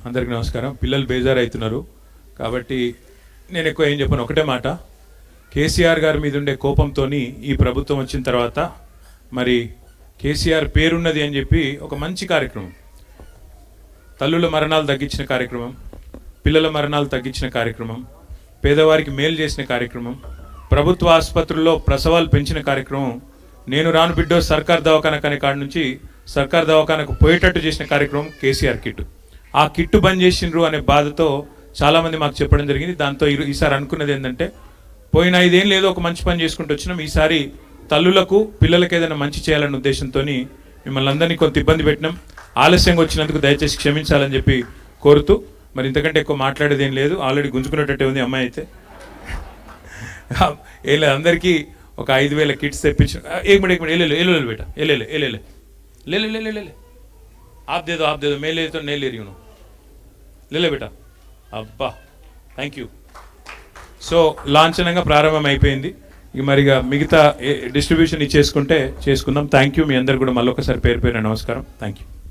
అందరికీ నమస్కారం. పిల్లలు బేజారు అవుతున్నారు కాబట్టి నేను ఎక్కువ ఏం చెప్పను. ఒకటే మాట, కేసీఆర్ గారి మీద ఉండే కోపంతో ఈ ప్రభుత్వం వచ్చిన తర్వాత మరి కేసీఆర్ పేరున్నది అని చెప్పి ఒక మంచి కార్యక్రమం, తల్లుల మరణాలు తగ్గించిన కార్యక్రమం, పిల్లల మరణాలు తగ్గించిన కార్యక్రమం, పేదవారికి మేలు చేసిన కార్యక్రమం, ప్రభుత్వ ఆసుపత్రుల్లో ప్రసవాలు పెంచిన కార్యక్రమం, నేను రాను బిడ్డో సర్కార్ దవాఖానకు అనే కాడి నుంచి సర్కార్ దవాఖానకు పోయేటట్టు చేసిన కార్యక్రమం కేసీఆర్ కిట్. ఆ కిట్టు బంద్ చేసిండ్రు అనే బాధతో చాలామంది మాకు చెప్పడం జరిగింది. దాంతో ఈసారి అనుకున్నది ఏంటంటే, పోయిన 5 ఏళ్ళు ఏదో ఒక మంచి పని చేసుకుంటూ వచ్చినాం, ఈసారి తల్లులకు పిల్లలకు ఏదైనా మంచి చేయాలన్న ఉద్దేశంతో మిమ్మల్ని అందరినీ కొంత ఇబ్బంది పెట్టినాం. ఆలస్యంగా వచ్చినందుకు దయచేసి క్షమించాలని చెప్పి కోరుతూ, మరి ఇంతకంటే ఎక్కువ మాట్లాడేది ఏం లేదు. ఆల్రెడీ గుంజుకునేటట్టే ఉంది అమ్మాయి అయితే. ఏం లేదు, అందరికీ ఒక 5,000 కిట్స్ తెప్పించిన. एक मिनट बेटा ले आप दे दो मैं ले तो नहीं ले रही हूँ, ले बेटा. అబ్బా, థ్యాంక్ యూ. సో లాంఛనంగా ప్రారంభం అయిపోయింది. ఇక మరిగా మిగతా డిస్ట్రిబ్యూషన్ ఇచ్చేసుకుంటే చేసుకుందాం. Thank you. మీ అందరు కూడా మళ్ళొకసారి పేరు నమస్కారం. Thank you.